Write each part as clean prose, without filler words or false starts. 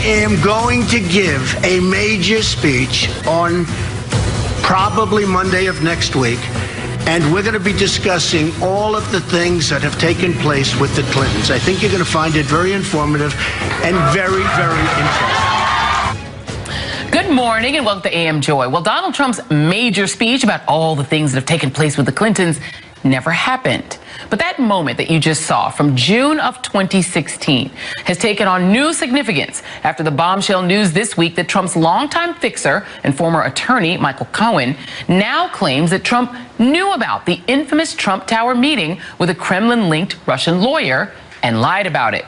am going to give a major speech on probably Monday of next week, and we're going to be discussing all of the things that have taken place with the Clintons. I think you're going to find it very informative and very, very interesting. Good morning and welcome to AM Joy. Well, Donald Trump's major speech about all the things that have taken place with the Clintons never happened. But that moment that you just saw from June of 2016 has taken on new significance after the bombshell news this week that Trump's longtime fixer and former attorney, Michael Cohen, now claims that Trump knew about the infamous Trump Tower meeting with a Kremlin-linked Russian lawyer and lied about it.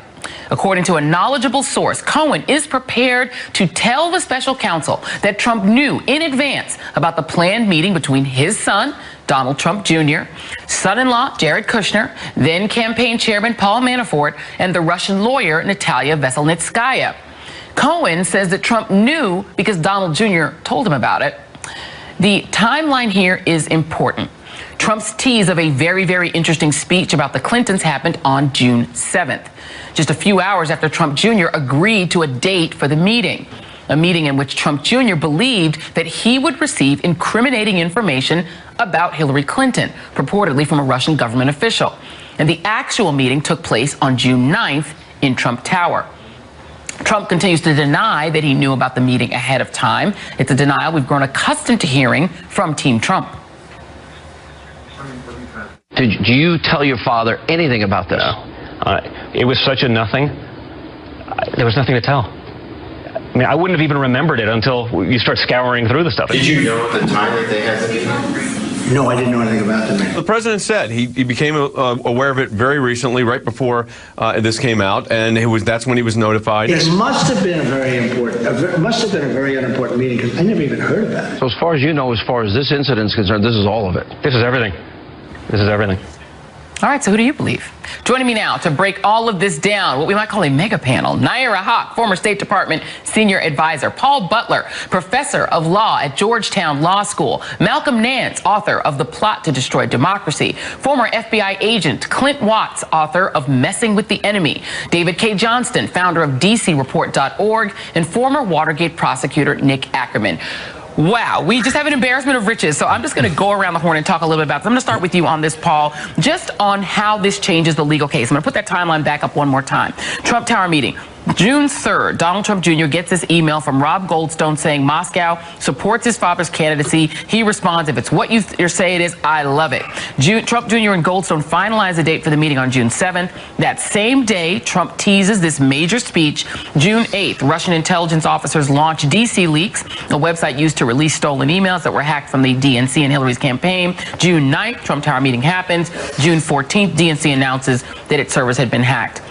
According to a knowledgeable source, Cohen is prepared to tell the special counsel that Trump knew in advance about the planned meeting between his son, Donald Trump Jr., son-in-law Jared Kushner, then campaign chairman Paul Manafort, and the Russian lawyer Natalia Veselnitskaya. Cohen says that Trump knew because Donald Jr. told him about it. The timeline here is important. Trump's tease of a very, very interesting speech about the Clintons happened on June 7th, just a few hours after Trump Jr. agreed to a date for the meeting. A meeting in which Trump Jr. believed that he would receive incriminating information about Hillary Clinton, purportedly from a Russian government official. And the actual meeting took place on June 9th in Trump Tower. Trump continues to deny that he knew about the meeting ahead of time. It's a denial we've grown accustomed to hearing from Team Trump. Did you tell your father anything about this? No. It was such a nothing. There was nothing to tell. I mean, I wouldn't have even remembered it until you start scouring through the stuff. Did you know at the time that they had the meeting? No, I didn't know anything about the meeting. The president said he became aware of it very recently, right before this came out, and that's when he was notified. It must have been a very unimportant meeting, because I never even heard about it. So as far as you know, as far as this incident is concerned, this is all of it. This is everything. This is everything. All right, so who do you believe? Joining me now to break all of this down, what we might call a mega panel, Nayyirah Haq, former State Department senior advisor, Paul Butler, professor of law at Georgetown Law School, Malcolm Nance, author of The Plot to Destroy Democracy, former FBI agent Clint Watts, author of Messing with the Enemy, David K. Johnston, founder of DCReport.org, and former Watergate prosecutor Nick Ackerman. Wow, we just have an embarrassment of riches. So I'm just going to go around the horn and talk a little bit about this. I'm going to start with you on this, Paul, just on how this changes the legal case. I'm going to put that timeline back up one more time. Trump Tower meeting. June 3rd, Donald Trump Jr. gets this email from Rob Goldstone saying Moscow supports his father's candidacy. He responds, if it's what you say it is, I love it. Trump Jr. and Goldstone finalize the date for the meeting on June 7th. That same day, Trump teases this major speech. June 8th, Russian intelligence officers launch DC Leaks, a website used to release stolen emails that were hacked from the DNC and Hillary's campaign. June 9th, Trump Tower meeting happens. June 14th, DNC announces that its servers had been hacked.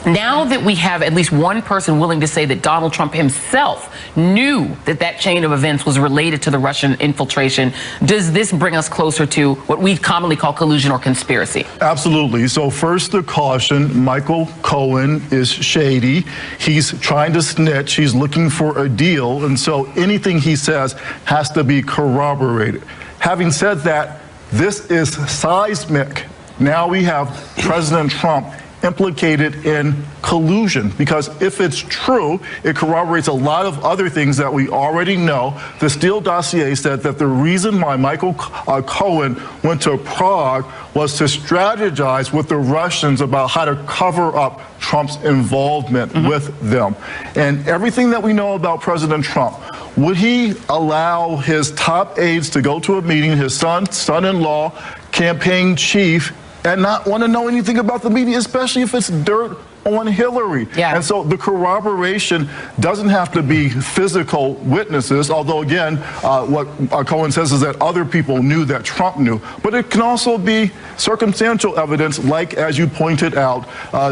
Now that we have at least one person willing to say that Donald Trump himself knew that that chain of events was related to the Russian infiltration, does this bring us closer to what we commonly call collusion or conspiracy? Absolutely. So first, the caution, Michael Cohen is shady. He's trying to snitch. He's looking for a deal. And so anything he says has to be corroborated. Having said that, this is seismic. Now we have President Trump implicated in collusion, because if it's true, it corroborates a lot of other things that we already know. The Steele dossier said that the reason why Michael Cohen went to Prague was to strategize with the Russians about how to cover up Trump's involvement with them. And everything that we know about President Trump, would he allow his top aides to go to a meeting, his son-in-law, campaign chief, and not want to know anything about the meeting, especially if it's dirt on Hillary? Yeah. And so the corroboration doesn't have to be physical witnesses, although again, what Cohen says is that other people knew that Trump knew. But it can also be circumstantial evidence, like, as you pointed out,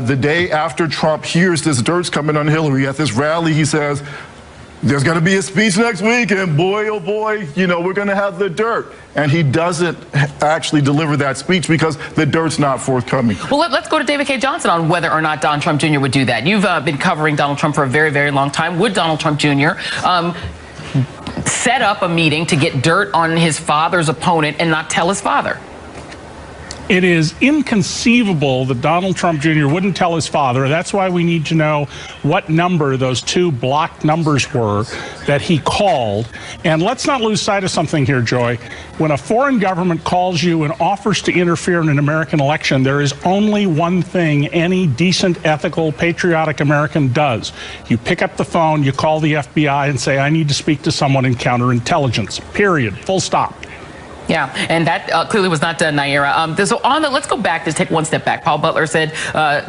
the day after Trump hears this dirt's coming on Hillary, at this rally he says, there's going to be a speech next week, and boy, oh boy, you know, we're going to have the dirt. And he doesn't actually deliver that speech because the dirt's not forthcoming. Well, let's go to David K. Johnson on whether or not Donald Trump Jr. would do that. You've been covering Donald Trump for a very, very long time. Would Donald Trump Jr. Set up a meeting to get dirt on his father's opponent and not tell his father? It is inconceivable that Donald Trump Jr. wouldn't tell his father. That's why we need to know what number those 2 blocked numbers were that he called. And let's not lose sight of something here, Joy. When a foreign government calls you and offers to interfere in an American election, there is only one thing any decent, ethical, patriotic American does. You pick up the phone, you call the FBI and say, I need to speak to someone in counterintelligence, period, full stop. Yeah, and that clearly was not done, Naira. So let's go back, just take one step back. Paul Butler said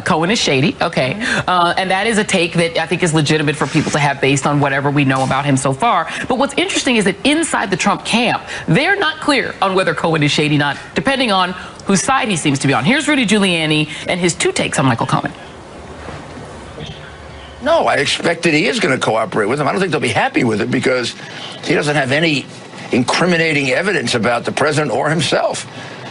Cohen is shady. Okay. And that is a take that I think is legitimate for people to have based on whatever we know about him so far. But what's interesting is that inside the Trump camp, they're not clear on whether Cohen is shady or not, depending on whose side he seems to be on. Here's Rudy Giuliani and his 2 takes on Michael Cohen. No, I expect that he is going to cooperate with him. I don't think they'll be happy with it because he doesn't have any incriminating evidence about the president or himself.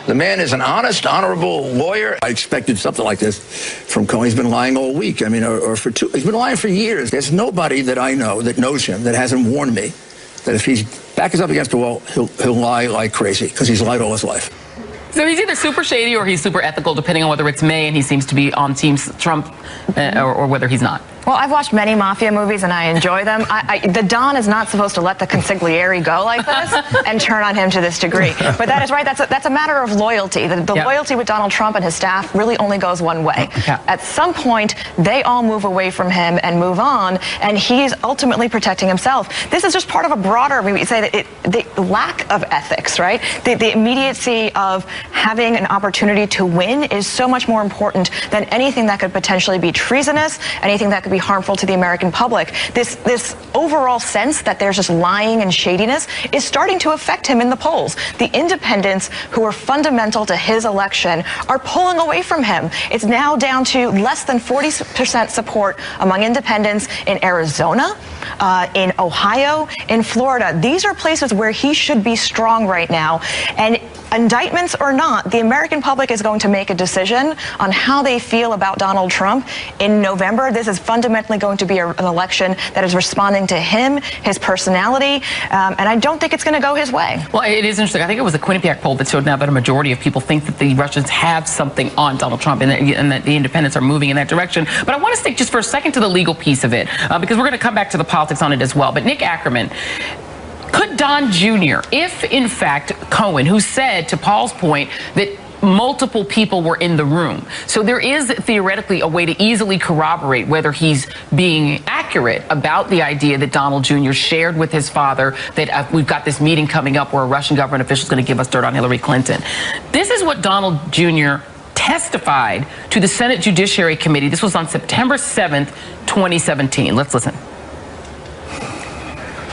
The man is an honest, honorable lawyer. I expected something like this from Cohen. He's been lying all week. I mean, he's been lying for years. There's nobody that I know that knows him that hasn't warned me that if his back is up against the wall, he'll lie like crazy because he's lied all his life. So he's either super shady or he's super ethical, depending on whether it's May and he seems to be on Team Trump or whether he's not. Well, I've watched many mafia movies and I enjoy them. The Don is not supposed to let the consigliere go like this and turn on him to this degree. But that is right. That's a matter of loyalty. The loyalty with Donald Trump and his staff really only goes one way. At some point, they all move away from him and move on, and he's ultimately protecting himself. This is just part of a broader, we say that the lack of ethics, right? The immediacy of having an opportunity to win is so much more important than anything that could potentially be treasonous, anything that could be harmful to the American public. This overall sense that there's just lying and shadiness is starting to affect him in the polls. The independents who are fundamental to his election are pulling away from him. It's now down to less than 40% support among independents in Arizona, in Ohio, in Florida. These are places where he should be strong right now. And indictments or not, the American public is going to make a decision on how they feel about Donald Trump in November. This is fundamentally going to be an election that is responding to him, his personality, and I don't think it's going to go his way. Well, it is interesting. I think it was a Quinnipiac poll that showed now that a majority of people think that the Russians have something on Donald Trump and that the independents are moving in that direction. But I want to stick just for a second to the legal piece of it, because we're going to come back to the politics on it as well. But Nick Ackerman, could Don Jr., if in fact Cohen, who said, to Paul's point, that multiple people were in the room, so there is theoretically a way to easily corroborate whether he's being accurate about the idea that Donald Jr. shared with his father that we've got this meeting coming up where a Russian government official is going to give us dirt on Hillary Clinton. This is what Donald Jr. testified to the Senate Judiciary Committee. This was on September 7th, 2017. Let's listen.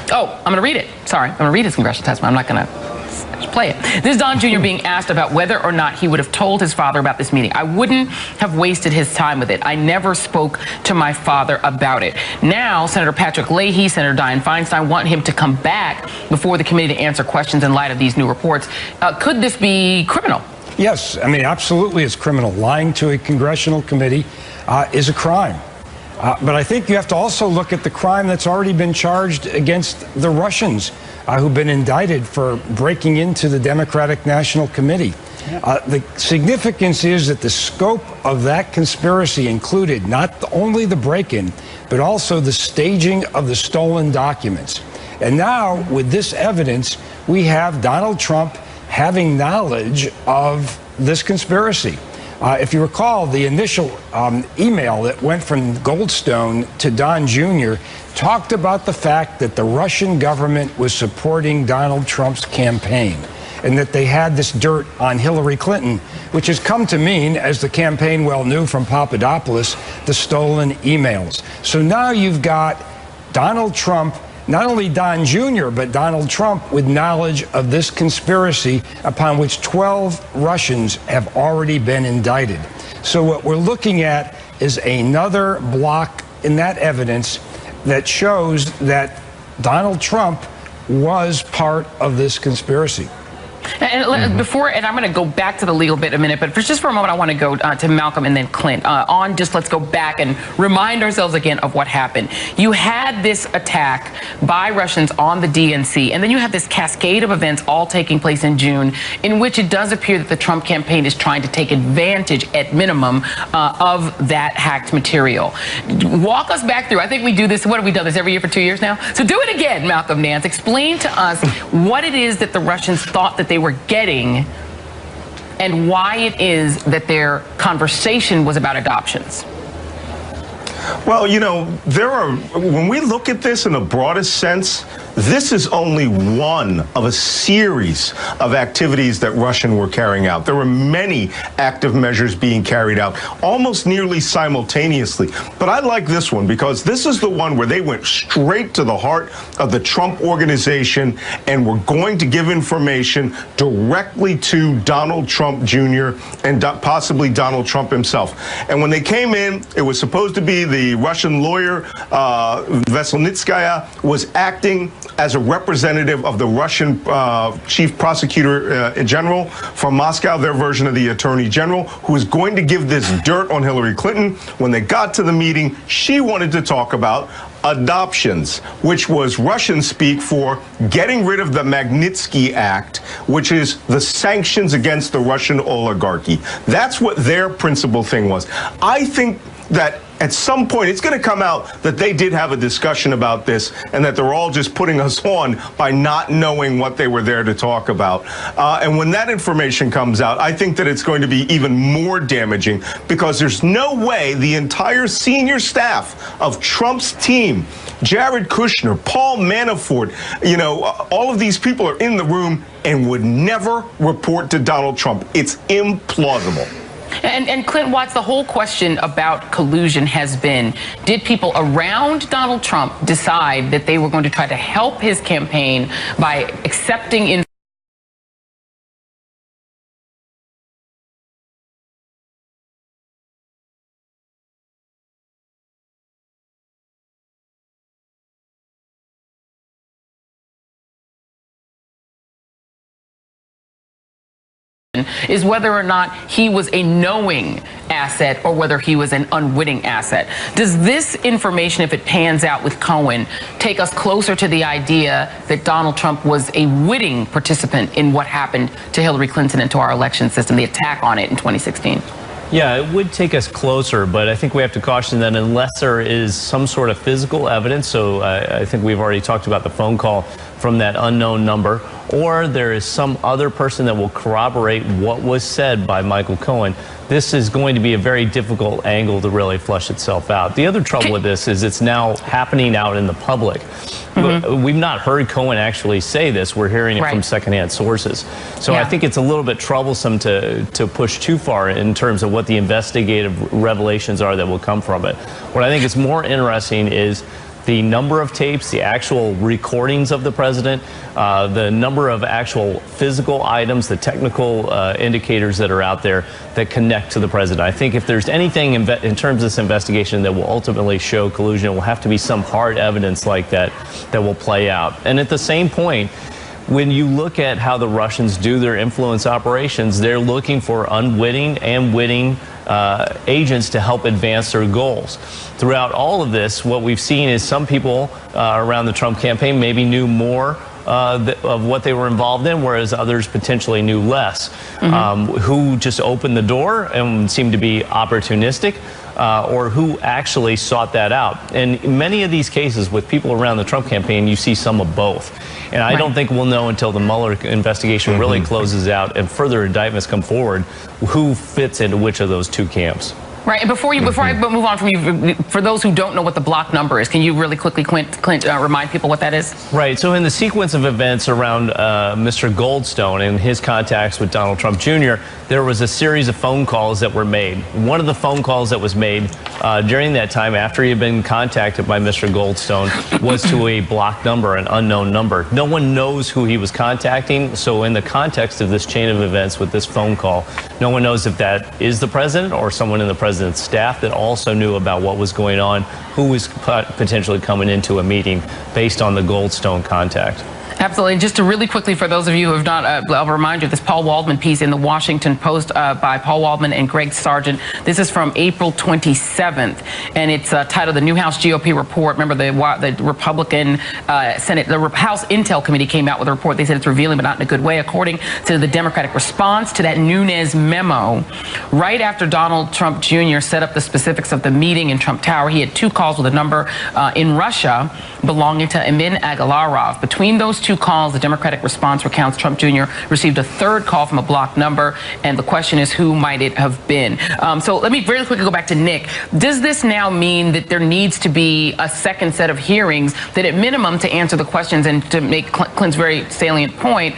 Oh, I'm going to read it. Sorry, I'm going to read his congressional testimony. I'm not going to play it. This is Don Jr. being asked about whether or not he would have told his father about this meeting. I wouldn't have wasted his time with it. I never spoke to my father about it. Now, Senator Patrick Leahy, Senator Dianne Feinstein want him to come back before the committee to answer questions in light of these new reports. Could this be criminal? Yes, I mean, absolutely it's criminal. Lying to a congressional committee is a crime. But I think you have to also look at the crime that's already been charged against the Russians who've been indicted for breaking into the Democratic National Committee. The significance is that the scope of that conspiracy included not only the break-in, but also the staging of the stolen documents. And now, with this evidence, we have Donald Trump having knowledge of this conspiracy. If you recall, the initial email that went from Goldstone to Don Jr. talked about the fact that the Russian government was supporting Donald Trump's campaign and that they had this dirt on Hillary Clinton, which has come to mean, as the campaign well knew from Papadopoulos, the stolen emails. So now you've got Donald Trump, not only Don Jr., but Donald Trump with knowledge of this conspiracy upon which 12 Russians have already been indicted. So what we're looking at is another block in that evidence that shows that Donald Trump was part of this conspiracy. And before, and I'm going to go back to the legal bit in a minute, but just for a moment, I want to go to Malcolm and then Clint. Let's go back and remind ourselves again of what happened. You had this attack by Russians on the DNC, and then you have this cascade of events all taking place in June, in which it does appear that the Trump campaign is trying to take advantage, at minimum, of that hacked material. Walk us back through. I think we do this. What have we done this every year for 2 years now? So do it again, Malcolm Nance. Explain to us what it is that the Russians thought that they were getting and why it is that their conversation was about adoptions. Well, you know, when we look at this in the broadest sense, this is only one of a series of activities that Russians were carrying out. There were many active measures being carried out, almost nearly simultaneously. But I like this one because this is the one where they went straight to the heart of the Trump organization and were going to give information directly to Donald Trump Jr. and possibly Donald Trump himself. And when they came in, it was supposed to be the Russian lawyer, Veselnitskaya, was acting as a representative of the Russian chief prosecutor general from Moscow, their version of the attorney general, who was going to give this dirt on Hillary Clinton. When they got to the meeting, she wanted to talk about adoptions, which was Russian speak for getting rid of the Magnitsky Act, which is the sanctions against the Russian oligarchy. That's what their principal thing was. I think that at some point it's going to come out that they did have a discussion about this and that they're all just putting us on by not knowing what they were there to talk about. And when that information comes out, I think that it's going to be even more damaging because there's no way the entire senior staff of Trump's team, Jared Kushner, Paul Manafort, you know, all of these people are in the room and would never report to Donald Trump. It's implausible. And Clint Watts, the whole question about collusion has been, did people around Donald Trump decide that they were going to try to help his campaign by accepting is whether or not he was a knowing asset or whether he was an unwitting asset. Does this information, if it pans out with Cohen, take us closer to the idea that Donald Trump was a witting participant in what happened to Hillary Clinton and to our election system, the attack on it in 2016? Yeah, it would take us closer, but I think we have to caution that unless there is some sort of physical evidence, so I think we've already talked about the phone call from that unknown number, or there is some other person that will corroborate what was said by Michael Cohen, this is going to be a very difficult angle to really flush itself out. The other trouble with this is it's now happening out in the public. We've not heard Cohen actually say this. We're hearing it from secondhand sources. So I think it's a little bit troublesome to push too far in terms of what the investigative revelations are that will come from it. What I think is more interesting is the number of tapes, the actual recordings of the president, the number of actual physical items, the technical indicators that are out there that connect to the president. I think if there's anything in terms of this investigation that will ultimately show collusion, it will have to be some hard evidence like that that will play out. And at the same point, when you look at how the Russians do their influence operations, they're looking for unwitting and witting agents to help advance their goals. Throughout all of this, what we've seen is some people around the Trump campaign maybe knew more of what they were involved in, whereas others potentially knew less, who just opened the door and seemed to be opportunistic, or who actually sought that out. And in many of these cases with people around the Trump campaign, you see some of both. And I don't think we'll know until the Mueller investigation really closes out and further indictments come forward who fits into which of those two camps. Right, and before I move on from you, for those who don't know what the block number is, can you really quickly, Clint, remind people what that is? Right, so in the sequence of events around Mr. Goldstone and his contacts with Donald Trump Jr., there was a series of phone calls that were made. One of the phone calls that was made during that time, after he had been contacted by Mr. Goldstone, was to a block number, an unknown number. No one knows who he was contacting, so in the context of this chain of events with this phone call, no one knows if that is the president or someone in the president's staff that also knew about what was going on, who was potentially coming into a meeting based on the Goldstone contact. Absolutely. Just to really quickly, for those of you who have not, I'll remind you of this Paul Waldman piece in the Washington Post by Paul Waldman and Greg Sargent. This is from April 27th, and it's titled "The New House GOP Report." Remember, the Republican Senate, the House Intel Committee came out with a report. They said it's revealing, but not in a good way. According to the Democratic response to that Nunes memo, right after Donald Trump Jr. set up the specifics of the meeting in Trump Tower, he had 2 calls with a number in Russia belonging to Emin Agalarov. Between those 2 calls, the Democratic response recounts Trump Jr. received a 3rd call from a blocked number, and the question is, who might it have been? So let me very quickly go back to Nick. Does this now mean that there needs to be a second set of hearings, that at minimum, to answer the questions and to make Clint's very salient point,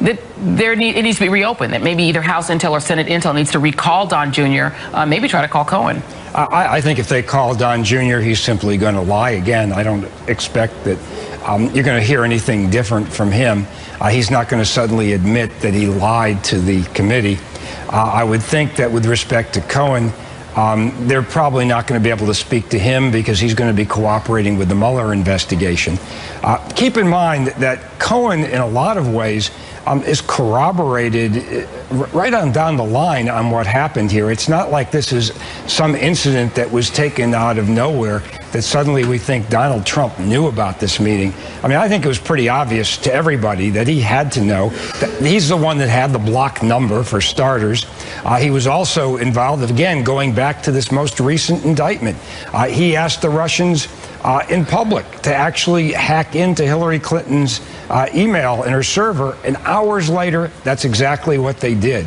that it needs to be reopened, that maybe either House Intel or Senate Intel needs to recall Don Jr., maybe try to call Cohen? I think if they call Don Jr., he's simply going to lie again. I don't expect that you're going to hear anything different from him. He's not going to suddenly admit that he lied to the committee. I would think that with respect to Cohen, they're probably not going to be able to speak to him because he's going to be cooperating with the Mueller investigation. Keep in mind that Cohen, in a lot of ways, is corroborated right on down the line on what happened here. It's not like this is some incident that was taken out of nowhere that suddenly we think Donald Trump knew about this meeting. I mean, I think it was pretty obvious to everybody that he had to know. That he's the one that had the block number, for starters. He was also involved, again, going back to this most recent indictment. He asked the Russians in public to actually hack into Hillary Clinton's email in her server, and hours later, that's exactly what they did.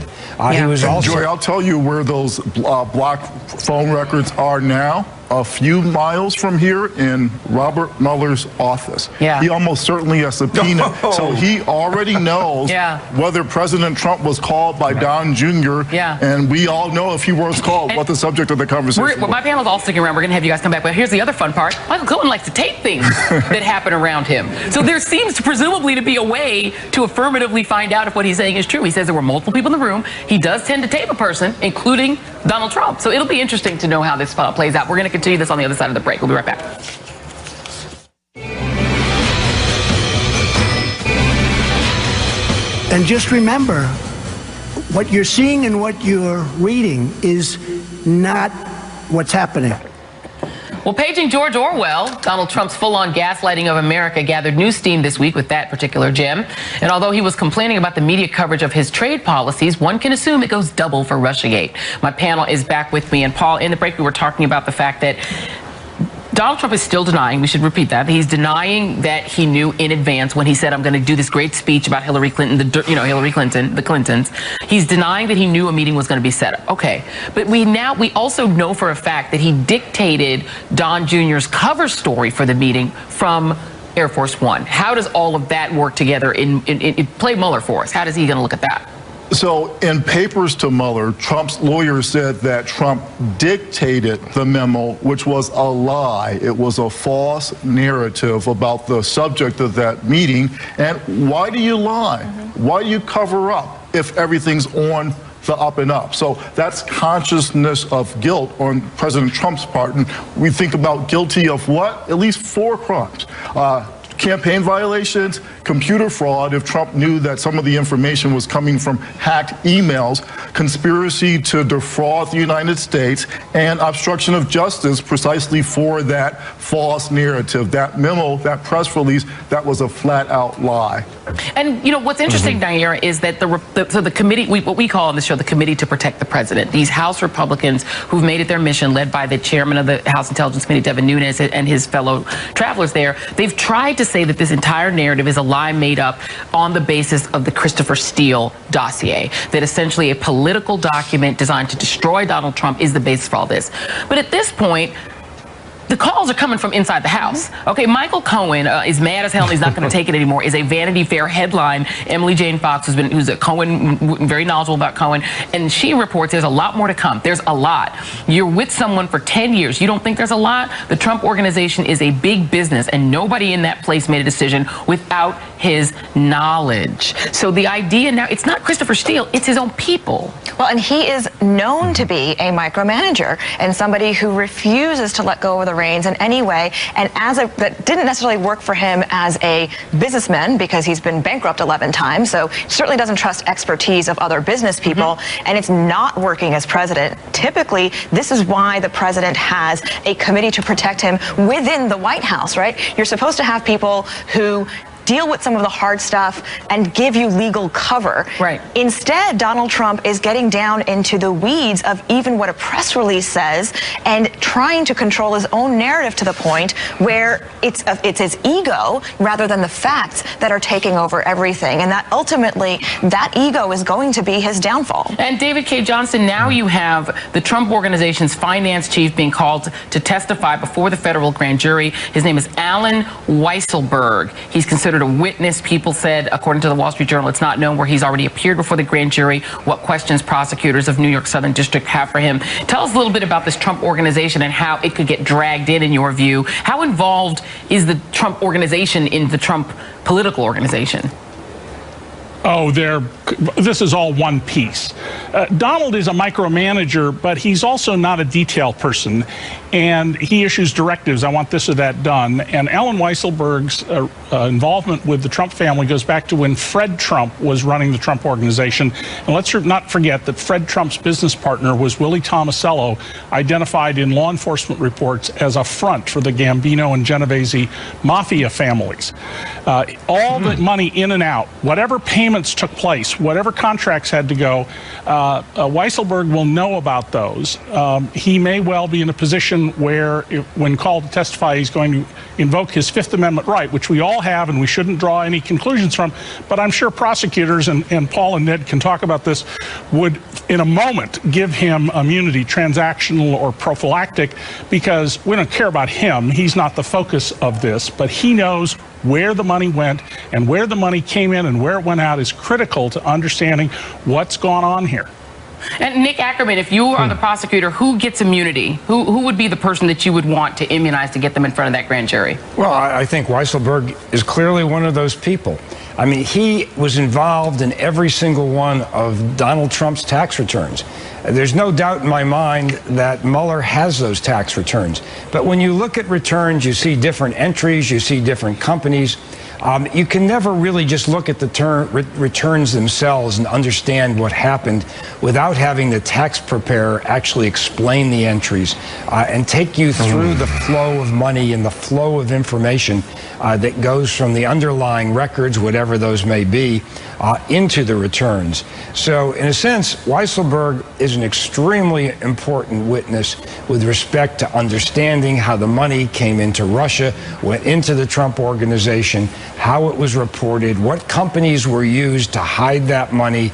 He was also... Joy, I'll tell you where those blocked phone records are now. A few miles from here in Robert Mueller's office. Yeah. He almost certainly has subpoena, so he already knows whether President Trump was called by Don Jr. And we all know if he was called, what the subject of the conversation was. My panel's all sticking around. We're going to have you guys come back. But here's the other fun part. Michael Cohen likes to tape things that happen around him. So there seems presumably to be a way to affirmatively find out if what he's saying is true. He says there were multiple people in the room. He does tend to tape a person, including Donald Trump. So it'll be interesting to know how this plays out. We're going to continue this on the other side of the break. We'll be right back. And just remember, what you're seeing and what you're reading is not what's happening. Well, paging George Orwell, Donald Trump's full-on gaslighting of America gathered new steam this week with that particular gem. And although he was complaining about the media coverage of his trade policies, one can assume it goes double for Russiagate. My panel is back with me. And Paul, in the break, we were talking about the fact that Donald Trump is still denying, we should repeat that, he's denying that he knew in advance when he said, I'm going to do this great speech about Hillary Clinton, the Clintons. He's denying that he knew a meeting was going to be set up. Okay. But we also know for a fact that he dictated Don Jr.'s cover story for the meeting from Air Force One. How does all of that work together play Mueller for us? How is he going to look at that? So in papers to Mueller, Trump's lawyer said that Trump dictated the memo, which was a lie. It was a false narrative about the subject of that meeting. And why do you lie? Why do you cover up if everything's on the up and up? So that's consciousness of guilt on President Trump's part. And we think about guilty of what? At least 4 crimes. Campaign violations, computer fraud, if Trump knew that some of the information was coming from hacked emails, conspiracy to defraud the United States, and obstruction of justice precisely for that false narrative. That memo, that press release, that was a flat-out lie. And, you know, what's interesting, Nayyera, is that the committee, what we call on the show the Committee to Protect the President, these House Republicans who've made it their mission, led by the chairman of the House Intelligence Committee, Devin Nunes, and his fellow travelers there, they've tried to say that this entire narrative is a lie made up on the basis of the Christopher Steele dossier, that essentially a political document designed to destroy Donald Trump is the basis for all this. But at this point, the calls are coming from inside the House. Okay, Michael Cohen is mad as hell and he's not going to take it anymore, is a Vanity Fair headline. Emily Jane Fox, who's a Cohen, very knowledgeable about Cohen, and she reports there's a lot more to come. There's a lot. You're with someone for 10 years. You don't think there's a lot? The Trump Organization is a big business, and nobody in that place made a decision without his knowledge. So the idea now, it's not Christopher Steele, it's his own people. Well, and he is known to be a micromanager and somebody who refuses to let go of the reins in any way, and that didn't necessarily work for him as a businessman because he's been bankrupt 11 times, so certainly doesn't trust expertise of other business people, and it's not working as president. Typically, this is why the president has a committee to protect him within the White House, right? You're supposed to have people who deal with some of the hard stuff and give you legal cover. Right. Instead, Donald Trump is getting down into the weeds of even what a press release says and trying to control his own narrative to the point where it's his ego rather than the facts that are taking over everything. And that ultimately, that ego is going to be his downfall. And David Cay Johnston, now you have the Trump Organization's finance chief being called to testify before the federal grand jury. His name is Allen Weisselberg. He's considered a witness. People said, according to the Wall Street Journal, it's not known where he's already appeared before the grand jury, what questions prosecutors of New York Southern District have for him. Tell us a little bit about this Trump Organization and how it could get dragged in your view. How involved is the Trump Organization in the Trump political organization? Oh, this is all one piece. Donald is a micromanager, but he's also not a detail person, and he issues directives. I want this or that done. And Allen Weisselberg's involvement with the Trump family goes back to when Fred Trump was running the Trump Organization. And let's not forget that Fred Trump's business partner was Willie Tomasello, identified in law enforcement reports as a front for the Gambino and Genovese mafia families. All the money in and out, whatever payments took place, whatever contracts had to go, Weisselberg will know about those. He may well be in a position where, when called to testify, he's going to invoke his Fifth Amendment right, which we all have and we shouldn't draw any conclusions from. But I'm sure prosecutors, and Paul and Ned can talk about this, would in a moment give him immunity, transactional or prophylactic, because we don't care about him. He's not the focus of this, but he knows where the money went, and where the money came in and where it went out is critical to understanding what's gone on here. And Nick Ackerman, if you are the prosecutor, who gets immunity? Who would be the person that you would want to immunize to get them in front of that grand jury? Well, I think Weisselberg is clearly one of those people. I mean, he was involved in every single one of Donald Trump's tax returns. There's no doubt in my mind that Mueller has those tax returns. But when you look at returns, you see different entries, you see different companies. You can never really just look at the returns themselves and understand what happened without having the tax preparer actually explain the entries and take you through the flow of money and the flow of information that goes from the underlying records, whatever those may be, into the returns. So in a sense, Weisselberg is an extremely important witness with respect to understanding how the money came into Russia, went into the Trump Organization, how it was reported, what companies were used to hide that money,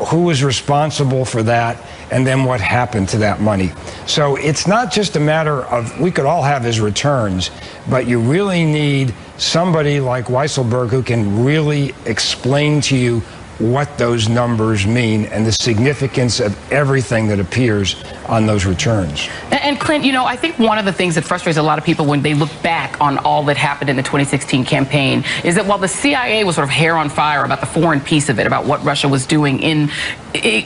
who was responsible for that, and then what happened to that money. So it's not just a matter of, we could all have his returns, but you really need somebody like Weisselberg who can really explain to you what those numbers mean and the significance of everything that appears on those returns. And Clint, you know, I think one of the things that frustrates a lot of people when they look back on all that happened in the 2016 campaign is that while the CIA was sort of hair on fire about the foreign piece of it, about what Russia was doing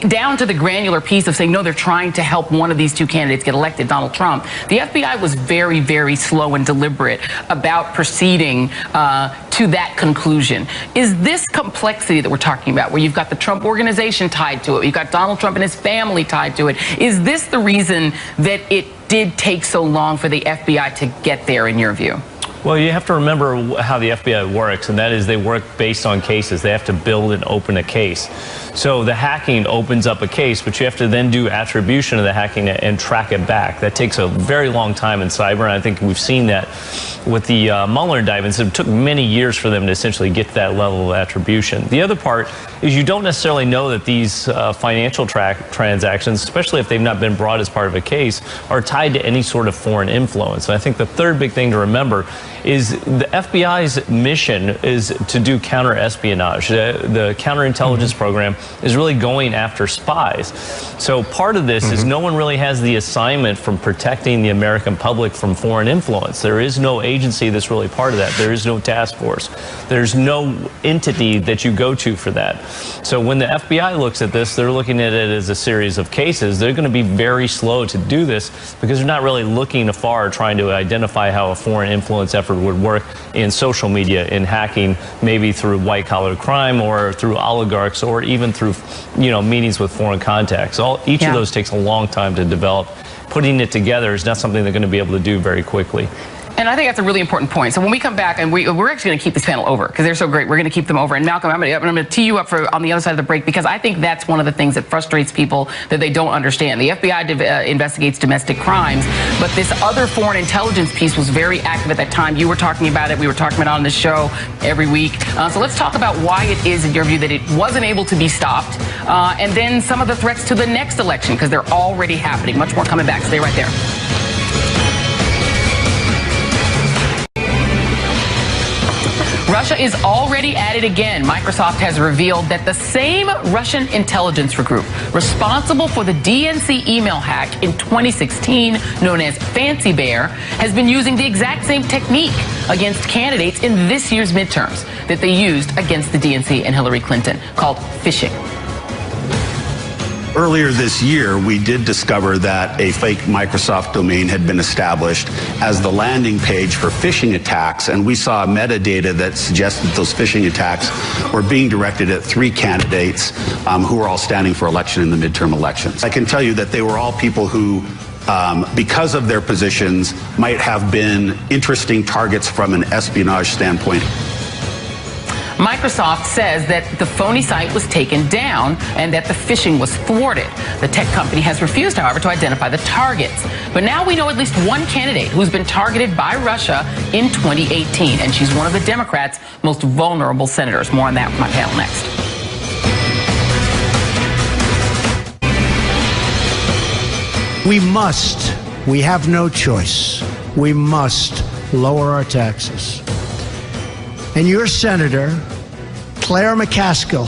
down to the granular piece of saying, no, they're trying to help one of these two candidates get elected, Donald Trump, the FBI was very, very slow and deliberate about proceeding to that conclusion. Is this complexity that we're talking about, where you've got the Trump Organization tied to it, you've got Donald Trump and his family tied to it, is this the reason that it did take so long for the FBI to get there, in your view? Well, you have to remember how the FBI works, and that is they work based on cases. They have to build and open a case. So the hacking opens up a case, but you have to then do attribution of the hacking and track it back. That takes a very long time in cyber, and I think we've seen that with the Mueller indictments. It took many years for them to essentially get to that level of attribution. The other part is you don't necessarily know that these financial transactions, especially if they've not been brought as part of a case, are tied to any sort of foreign influence. And I think the third big thing to remember is the FBI's mission is to do counter-espionage. The counterintelligence program is really going after spies. So part of this is no one really has the assignment from protecting the American public from foreign influence. There is no agency that's really part of that. There is no task force. There's no entity that you go to for that. So when the FBI looks at this, they're looking at it as a series of cases. They're going to be very slow to do this because they're not really looking afar trying to identify how a foreign influence effort would work in social media, in hacking, maybe through white-collar crime or through oligarchs or even through, meetings with foreign contacts. Each of those takes a long time to develop. Putting it together is not something they're going to be able to do very quickly. And I think that's a really important point. So when we come back, and we're actually going to keep this panel over because they're so great. We're going to keep them over. And Malcolm, I'm going to tee you up for on the other side of the break because I think that's one of the things that frustrates people that they don't understand. The FBI investigates domestic crimes, but this other foreign intelligence piece was very active at that time. You were talking about it. We were talking about it on this show every week. So let's talk about why it is, in your view, that it wasn't able to be stopped, and then some of the threats to the next election because they're already happening. Much more coming back. Stay right there. Russia is already at it again. Microsoft has revealed that the same Russian intelligence group responsible for the DNC email hack in 2016, known as Fancy Bear, has been using the exact same technique against candidates in this year's midterms that they used against the DNC and Hillary Clinton, called phishing. Earlier this year, we did discover that a fake Microsoft domain had been established as the landing page for phishing attacks, and we saw metadata that suggested those phishing attacks were being directed at 3 candidates who were all standing for election in the midterm elections. I can tell you that they were all people who, because of their positions, might have been interesting targets from an espionage standpoint. Microsoft says that the phony site was taken down and that the phishing was thwarted. The tech company has refused, however, to identify the targets. But now we know at least one candidate who's been targeted by Russia in 2018, and she's one of the Democrats' most vulnerable senators. More on that with my panel next. We have no choice. We must lower our taxes. And your senator, Claire McCaskill,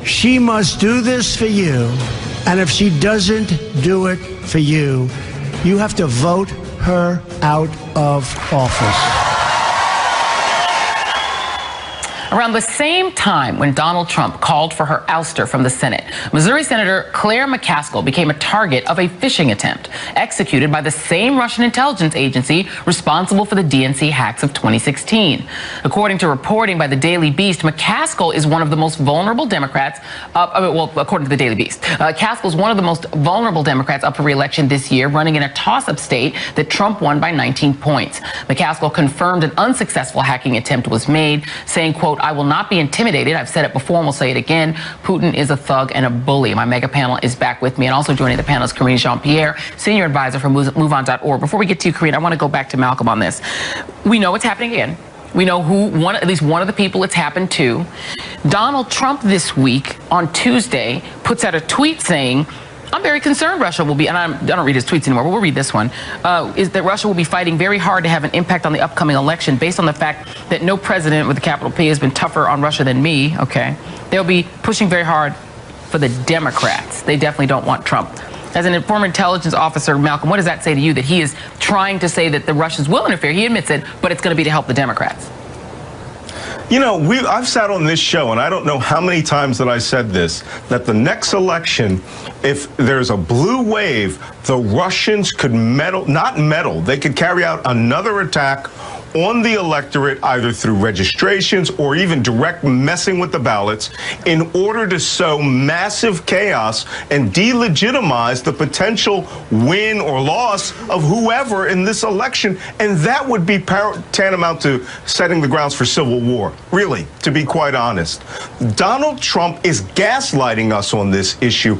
she must do this for you. And if she doesn't do it for you, you have to vote her out of office. Around the same time when Donald Trump called for her ouster from the Senate, Missouri Senator Claire McCaskill became a target of a phishing attempt executed by the same Russian intelligence agency responsible for the DNC hacks of 2016. According to reporting by the Daily Beast, McCaskill is one of the most vulnerable Democrats, according to the Daily Beast, McCaskill is one of the most vulnerable Democrats up for re-election this year, running in a toss-up state that Trump won by 19 points. McCaskill confirmed an unsuccessful hacking attempt was made, saying, quote, "I will not be intimidated. I've said it before and will say it again. Putin is a thug and a bully." My mega panel is back with me, and also joining the panel is Karine Jean-Pierre, senior advisor for MoveOn.org. Before we get to you, Karine, I want to go back to Malcolm on this. We know it's happening again. We know at least one of the people it's happened to. Donald Trump this week on Tuesday puts out a tweet saying, "I'm very concerned Russia will be," and I don't read his tweets anymore, but we'll read this one, is that Russia will be fighting very hard to have an impact on the upcoming election based on the fact that no president with a capital P has been tougher on Russia than me, okay? They'll be pushing very hard for the Democrats. They definitely don't want Trump. As an former intelligence officer, Malcolm, what does that say to you, that he is trying to say that the Russians will interfere? He admits it, but it's going to be to help the Democrats. You know, I've sat on this show, and I don't know how many times that I said this, that the next election, if there's a blue wave, the Russians could they could carry out another attack on the electorate, either through registrations or even direct messing with the ballots, in order to sow massive chaos and delegitimize the potential win or loss of whoever in this election. And that would be tantamount to setting the grounds for civil war, really, to be quite honest. Donald Trump is gaslighting us on this issue.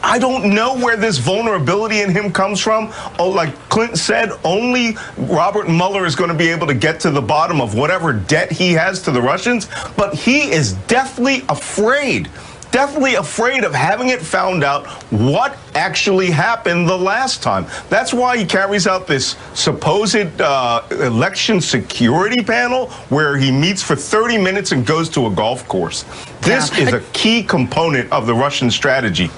I don't know where this vulnerability in him comes from. Oh, like Clinton said, only Robert Mueller is going to be able to get to the bottom of whatever debt he has to the Russians. But he is deathly afraid definitely afraid of having it found out what actually happened the last time. That's why he carries out this supposed election security panel where he meets for 30 minutes and goes to a golf course. This is a key component of the Russian strategy.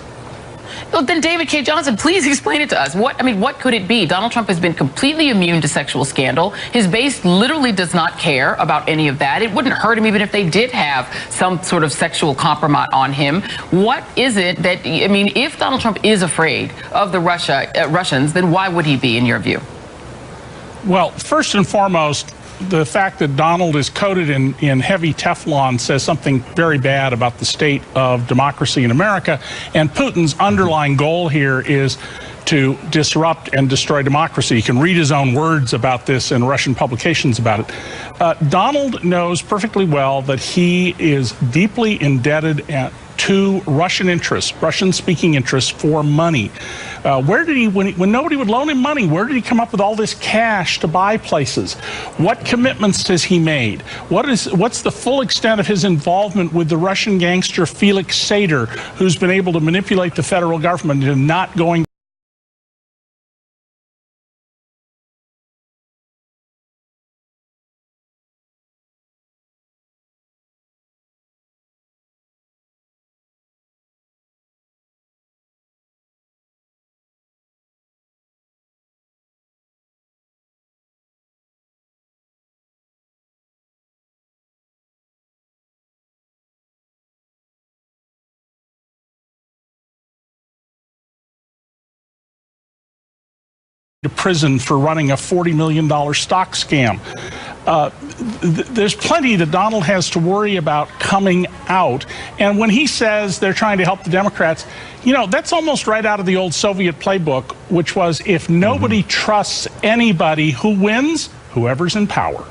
Well, then David K. Johnson, please explain it to us. What could it be? Donald Trump has been completely immune to sexual scandal. His base literally does not care about any of that. It wouldn't hurt him even if they did have some sort of sexual compromise on him. What is it that, I mean, if Donald Trump is afraid of the Russians, then why would he be, in your view? Well, first and foremost, the fact that Donald is coated in heavy Teflon says something very bad about the state of democracy in America. And Putin's underlying goal here is to disrupt and destroy democracy. You can read his own words about this in Russian publications about it. Donald knows perfectly well that he is deeply indebted to Russian interests, Russian-speaking interests, for money. Where did he, when nobody would loan him money, where did he come up with all this cash to buy places? What commitments has he made? What's the full extent of his involvement with the Russian gangster Felix Sater, who's been able to manipulate the federal government into not going to prison for running a $40 million stock scam. There's plenty that Donald has to worry about coming out. And when he says they're trying to help the Democrats, you know, that's almost right out of the old Soviet playbook, which was if nobody trusts anybody, who wins? Whoever's in power.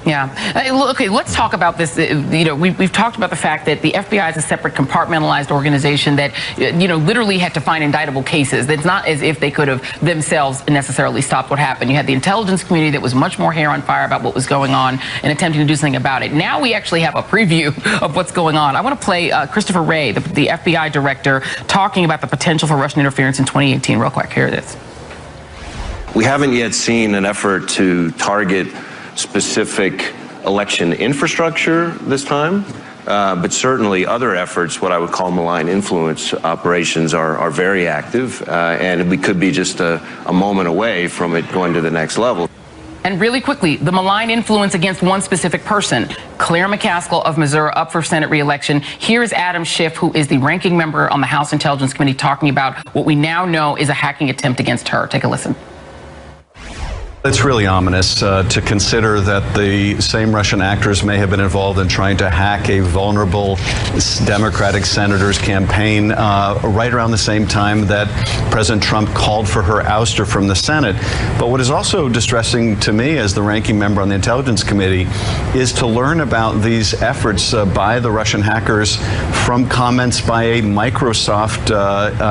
Yeah. Okay, let's talk about this. You know, we've talked about the fact that the FBI is a separate compartmentalized organization that, you know, literally had to find indictable cases. It's not as if they could have themselves necessarily stopped what happened. You had the intelligence community that was much more hair on fire about what was going on and attempting to do something about it. Now we actually have a preview of what's going on. I want to play Christopher Wray, the FBI director, talking about the potential for Russian interference in 2018. Real quick, here it is. We haven't yet seen an effort to target specific election infrastructure this time, but certainly other efforts, what I would call malign influence operations, are very active, and we could be just a moment away from it going to the next level. And really quickly, the malign influence against one specific person, Claire McCaskill of Missouri, up for Senate re-election. Here's Adam Schiff, who is the ranking member on the House Intelligence Committee, talking about what we now know is a hacking attempt against her. Take a listen. It's really ominous to consider that the same Russian actors may have been involved in trying to hack a vulnerable Democratic senator's campaign right around the same time that President Trump called for her ouster from the Senate. But what is also distressing to me as the ranking member on the Intelligence Committee is to learn about these efforts by the Russian hackers from comments by a Microsoft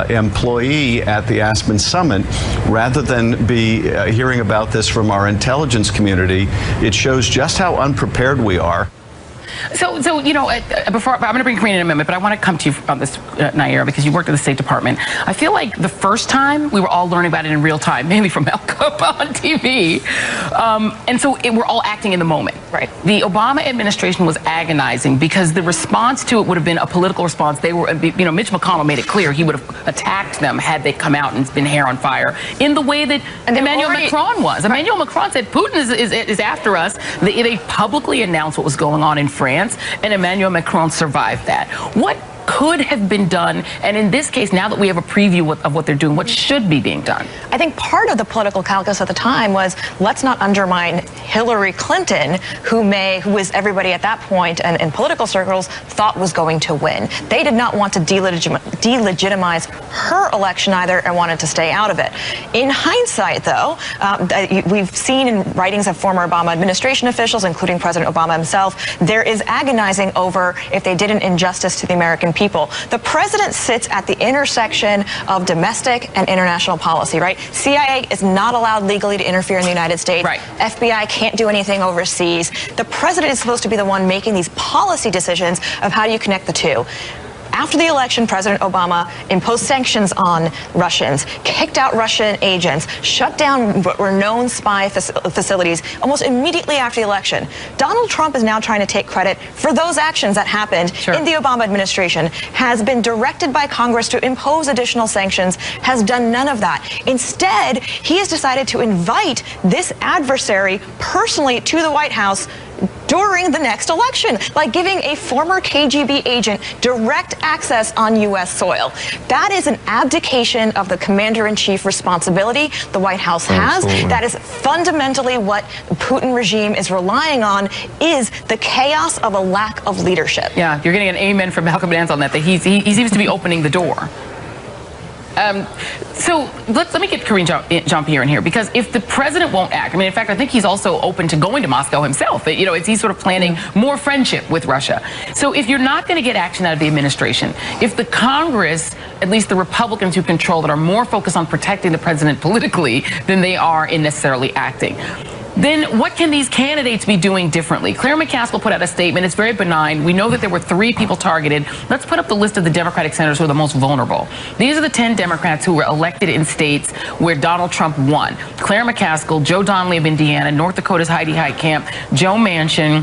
employee at the Aspen Summit, rather than be hearing about this from our intelligence community. It shows just how unprepared we are. So you know, before I'm going to bring Karine in a minute, but I want to come to you on this, Nayyera, because you worked at the State Department. I feel like the first time we were all learning about it in real time, mainly from Al Capone on TV, and so we're all acting in the moment. Right. The Obama administration was agonizing because the response to it would have been a political response. They were, you know, Mitch McConnell made it clear he would have attacked them had they come out and been hair on fire in the way that Emmanuel Macron was. Right. Emmanuel Macron said Putin is after us. They publicly announced what was going on in France, and Emmanuel Macron survived that. What could have been done, and in this case, now that we have a preview of what they're doing, what should be being done? I think part of the political calculus at the time was, let's not undermine Hillary Clinton, who was everybody at that point and in political circles thought was going to win. They did not want to delegitimize her election either and wanted to stay out of it. In hindsight, though, we've seen in writings of former Obama administration officials, including President Obama himself, there is agonizing over if they did an injustice to the American people. The president sits at the intersection of domestic and international policy, right? CIA is not allowed legally to interfere in the United States. Right. FBI can't do anything overseas. The president is supposed to be the one making these policy decisions of how do you connect the two. After the election, President Obama imposed sanctions on Russians, kicked out Russian agents, shut down what were known spy facilities almost immediately after the election. Donald Trump is now trying to take credit for those actions that happened in the Obama administration, has been directed by Congress to impose additional sanctions, has done none of that. Instead, he has decided to invite this adversary personally to the White House during the next election, like giving a former KGB agent direct access on U.S. soil. That is an abdication of the commander-in-chief responsibility the White House has. Absolutely. That is fundamentally what the Putin regime is relying on, is the chaos of a lack of leadership. Yeah, you're getting an amen from Malcolm Nance on that, he seems to be opening the door. So let me get Karine Jean-Pierre in here, because if the president won't act, I mean, in fact, I think he's also open to going to Moscow himself. You know, he's sort of planning more friendship with Russia. So if you're not going to get action out of the administration, if the Congress, at least the Republicans who control it, are more focused on protecting the president politically than they are in necessarily acting, then what can these candidates be doing differently? Claire McCaskill put out a statement. It's very benign. We know that there were 3 people targeted. Let's put up the list of the Democratic senators who are the most vulnerable. These are the 10 Democrats who were elected in states where Donald Trump won. Claire McCaskill, Joe Donnelly of Indiana, North Dakota's Heidi Heitkamp, Joe Manchin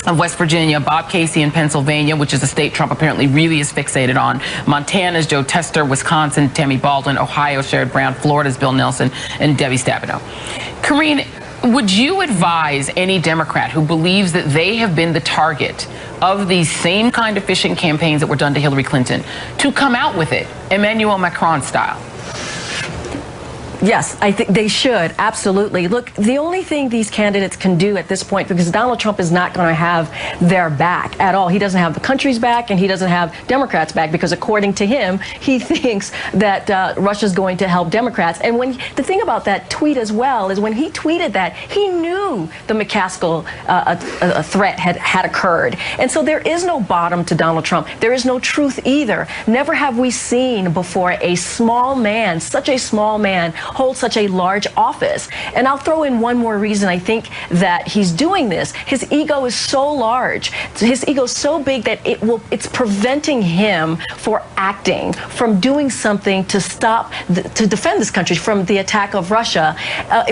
of West Virginia, Bob Casey in Pennsylvania, which is a state Trump apparently really is fixated on, Montana's Joe Tester, Wisconsin, Tammy Baldwin, Ohio, Sherrod Brown, Florida's Bill Nelson, and Debbie Stabenow. Karine, would you advise any Democrat who believes that they have been the target of these same kind of phishing campaigns that were done to Hillary Clinton to come out with it, Emmanuel Macron style? Yes, I think they should, absolutely. Look, the only thing these candidates can do at this point, because Donald Trump is not going to have their back at all. He doesn't have the country's back, and he doesn't have Democrats' back, because according to him, he thinks that Russia's going to help Democrats. And the thing about that tweet as well is when he tweeted that, he knew the McCaskill threat had occurred. And so there is no bottom to Donald Trump. There is no truth either. Never have we seen before a small man, such a small man, hold such a large office. And I'll throw in one more reason I think that he's doing this. His ego is so large, his ego is so big that it's preventing him from acting, from doing something to stop, to defend this country from the attack of Russia,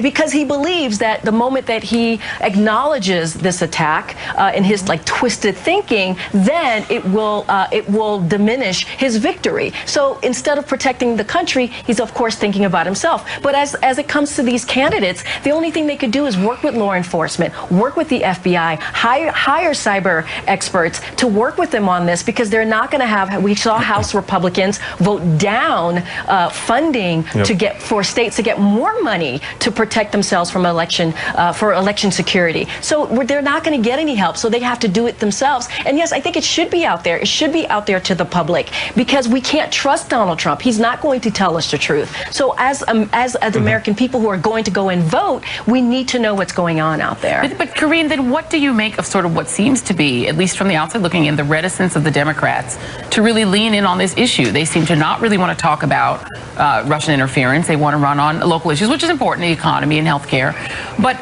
because he believes that the moment that he acknowledges this attack in his like twisted thinking, then it will diminish his victory. So instead of protecting the country, he's of course thinking about himself. But as it comes to these candidates, the only thing they could do is work with law enforcement, work with the FBI, hire cyber experts to work with them on this, because they're not going to have, we saw House Republicans vote down funding for states to get more money to protect themselves from election security. So they're not going to get any help, so they have to do it themselves. And yes, I think it should be out there. It should be out there to the public, because we can't trust Donald Trump. He's not going to tell us the truth. So as American people who are going to go and vote, we need to know what's going on out there. But Karine, then what do you make of sort of what seems to be, at least from the outside looking in, the reticence of the Democrats to really lean in on this issue? They seem to not really want to talk about Russian interference. They want to run on local issues, which is important, the economy and healthcare. But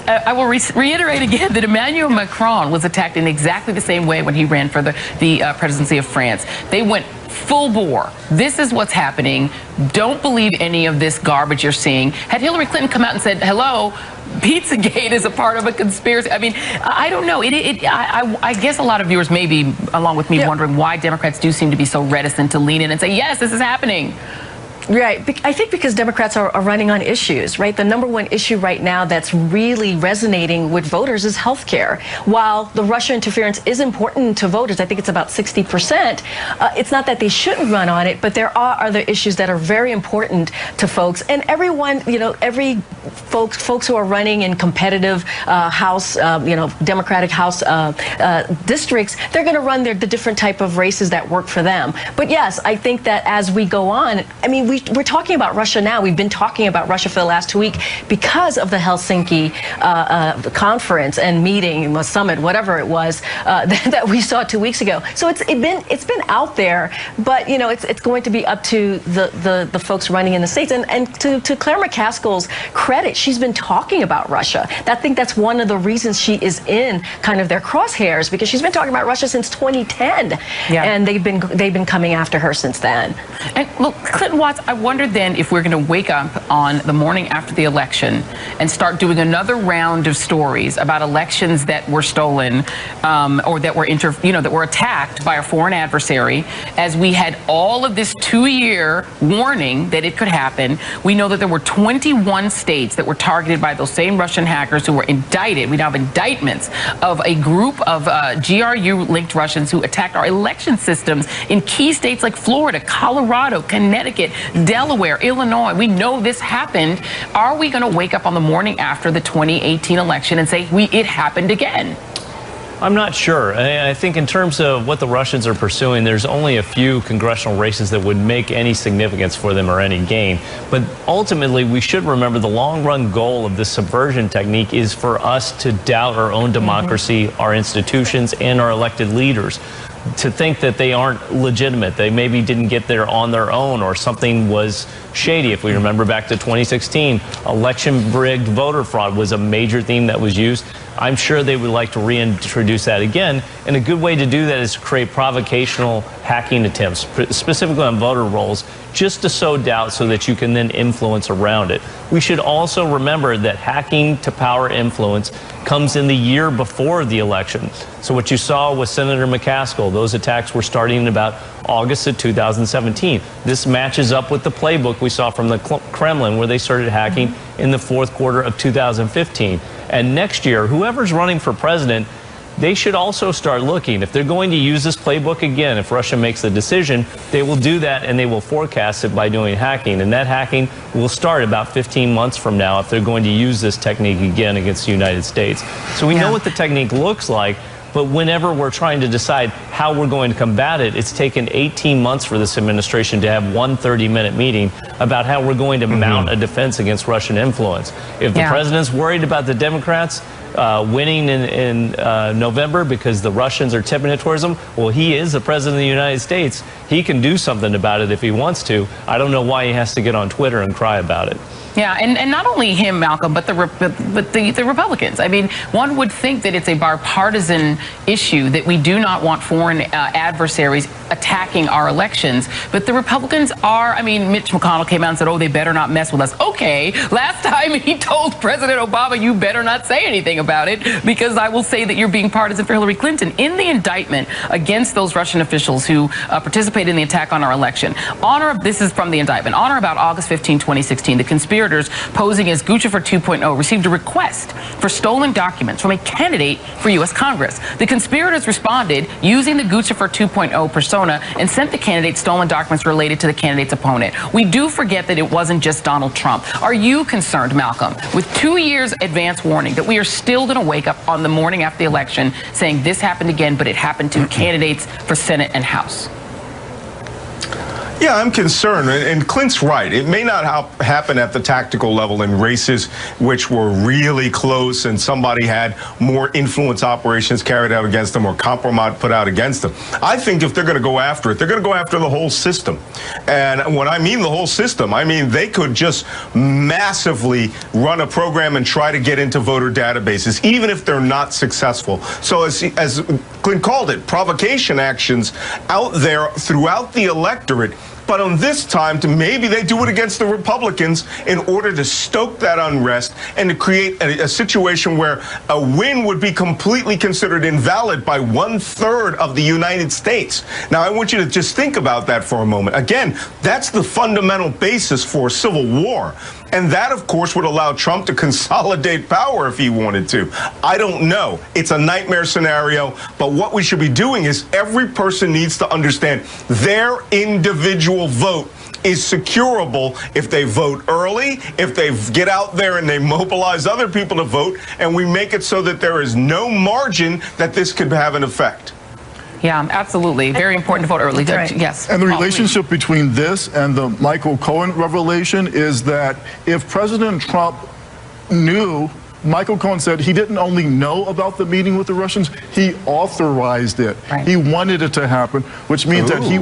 I will reiterate again that Emmanuel Macron was attacked in exactly the same way when he ran for the presidency of France. They went full bore. This is what's happening. Don't believe any of this garbage you're seeing. Had Hillary Clinton come out and said, hello, Pizzagate is a part of a conspiracy. I mean, I don't know. I guess a lot of viewers may be, along with me, wondering why Democrats do seem to be so reticent to lean in and say, yes, this is happening. Right. I think because Democrats are running on issues, right? The number one issue right now that's really resonating with voters is health care. While the Russia interference is important to voters, I think it's about 60%, it's not that they shouldn't run on it, but there are other issues that are very important to folks. And everyone, every folks who are running in competitive House, Democratic House districts, they're going to run the different type of races that work for them. But yes, I think that as we go on, I mean, we we're talking about Russia now. We've been talking about Russia for the last 2 weeks because of the Helsinki conference and meeting, summit, whatever it was that we saw 2 weeks ago. So it's been out there, but you know it's going to be up to the folks running in the States. And to Claire McCaskill's credit, she's been talking about Russia. I think that's one of the reasons she is in kind of their crosshairs, because she's been talking about Russia since 2010, and they've been coming after her since then. And look, Clinton Watts, I wonder then if we're going to wake up on the morning after the election and start doing another round of stories about elections that were stolen or that were attacked by a foreign adversary, as we had all of this 2-year warning that it could happen. We know that there were 21 states that were targeted by those same Russian hackers who were indicted. We now have indictments of a group of GRU-linked Russians who attacked our election systems in key states like Florida, Colorado, Connecticut, Delaware, Illinois. We know this happened. Are we going to wake up on the morning after the 2018 election and say, it happened again? I'm not sure. I think in terms of what the Russians are pursuing, there's only a few congressional races that would make any significance for them or any gain. But ultimately, we should remember the long-run goal of this subversion technique is for us to doubt our own democracy, our institutions, and our elected leaders. To think that they aren't legitimate, they maybe didn't get there on their own, or something was shady. If we remember back to 2016, election-rigged voter fraud was a major theme that was used. I'm sure they would like to reintroduce that again, and a good way to do that is to create provocational hacking attempts, specifically on voter rolls, just to sow doubt so that you can then influence around it. We should also remember that hacking to power influence comes in the year before the election. So what you saw with Senator McCaskill, those attacks were starting in about August of 2017. This matches up with the playbook we saw from the Kremlin, where they started hacking in the fourth quarter of 2015. And next year, whoever's running for president, they should also start looking. If they're going to use this playbook again, if Russia makes the decision, they will do that, and they will forecast it by doing hacking. And that hacking will start about 15 months from now if they're going to use this technique again against the United States. So we know what the technique looks like, but whenever we're trying to decide how we're going to combat it, it's taken 18 months for this administration to have one 30-minute meeting about how we're going to mount a defense against Russian influence. If the president's worried about the Democrats winning in November because the Russians are tipping it towards him, well, he is the president of the United States. He can do something about it if he wants to. I don't know why he has to get on Twitter and cry about it. Yeah, and not only him, Malcolm, but the Republicans. I mean, one would think that it's a bipartisan issue, that we do not want foreign adversaries attacking our elections. But the Republicans are, I mean, Mitch McConnell came out and said, oh, they better not mess with us. Okay, last time he told President Obama, you better not say anything about it, because I will say that you're being partisan for Hillary Clinton. In the indictment against those Russian officials who participated in the attack on our election, this is from the indictment, on or about August 15, 2016, the conspirators posing as Guccifer 2.0 received a request for stolen documents from a candidate for U.S. Congress. The conspirators responded using the Guccifer 2.0 persona and sent the candidate stolen documents related to the candidate's opponent. We do forget that it wasn't just Donald Trump. Are you concerned, Malcolm, with 2 years advance warning, that we are still going to wake up on the morning after the election saying this happened again, but it happened to candidates for Senate and House? Yeah, I'm concerned, and Clint's right. It may not happen at the tactical level in races which were really close and somebody had more influence operations carried out against them or compromise put out against them. I think if they're going to go after it, they're going to go after the whole system. And when I mean the whole system, I mean they could just massively run a program and try to get into voter databases, even if they're not successful. So as Clint called it, provocation actions out there throughout the electorate. But on this time, maybe they do it against the Republicans in order to stoke that unrest and to create a situation where a win would be completely considered invalid by 1/3 of the United States. Now, I want you to just think about that for a moment. Again, that's the fundamental basis for civil war. And that, of course, would allow Trump to consolidate power if he wanted to. I don't know. It's a nightmare scenario. But what we should be doing is every person needs to understand their individual vote is securable if they vote early, if they get out there and they mobilize other people to vote, and we make it so that there is no margin that this could have an effect. Yeah, absolutely. Very important to vote early. Right. Yes. And the relationship between this and the Michael Cohen revelation is that if President Trump knew, Michael Cohen said he didn't only know about the meeting with the Russians, he authorized it. Right. He wanted it to happen, which means that he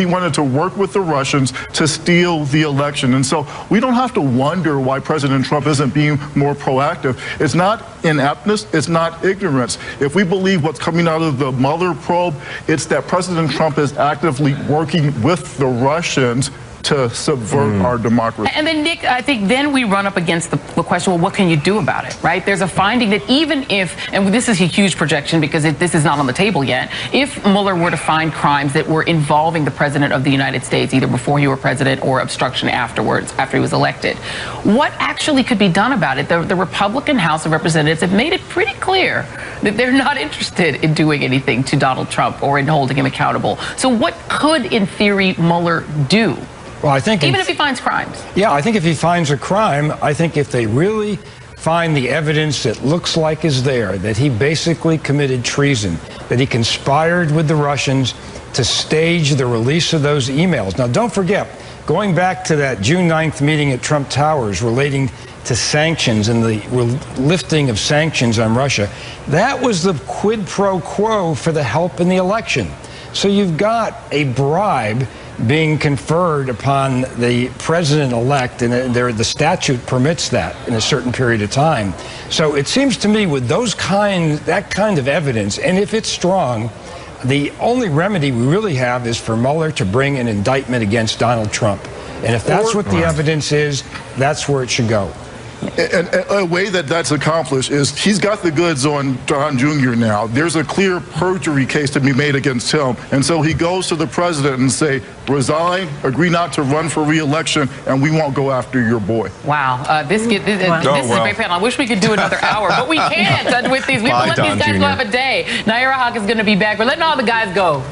wanted to work with the Russians to steal the election. And so we don't have to wonder why President Trump isn't being more proactive. It's not ineptness, it's not ignorance. If we believe what's coming out of the Mueller probe, it's that President Trump is actively working with the Russians to subvert our democracy. And then, Nick, I think then we run up against the question, well, what can you do about it, right? There's a finding that even if, and this is a huge projection because this is not on the table yet, if Mueller were to find crimes that were involving the President of the United States, either before he were president or obstruction afterwards, after he was elected, what actually could be done about it? The Republican House of Representatives have made it pretty clear that they're not interested in doing anything to Donald Trump or in holding him accountable. So what could, in theory, Mueller do? Well, I think even if he finds crimes. Yeah, I think if he finds a crime, I think if they really find the evidence that looks like is there, that he basically committed treason, that he conspired with the Russians to stage the release of those emails. Now, don't forget, going back to that June 9th meeting at Trump Towers relating to sanctions and the lifting of sanctions on Russia, that was the quid pro quo for the help in the election. So you've got a bribe being conferred upon the president-elect, and the statute permits that in a certain period of time. So it seems to me with that kind of evidence, and if it's strong, the only remedy we really have is for Mueller to bring an indictment against Donald Trump. And if that's what the evidence is, that's where it should go. And a way that that's accomplished is he's got the goods on Don Jr. now. There's a clear perjury case to be made against him. And so he goes to the president and say, resign, agree not to run for re-election, and we won't go after your boy. Wow. This is a great panel. I wish we could do another hour, but we can't with these. We have to let these guys go have a day. Nayyera Haq is going to be back. We're letting all the guys go.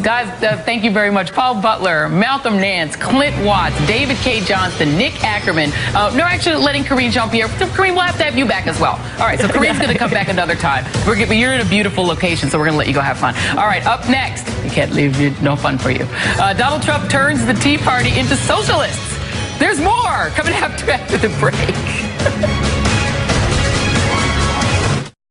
Guys, thank you very much. Paul Butler, Malcolm Nance, Clint Watts, David K. Johnston, Nick Ackerman. No, actually letting Karine Jean-Pierre. Karine, we'll have to have you back as well. All right, so Karine's going to come back another time. You're in a beautiful location, so we're going to let you go have fun. All right, up next, you can't leave, no fun for you. Donald Trump turns the Tea Party into socialists. There's more coming after the break.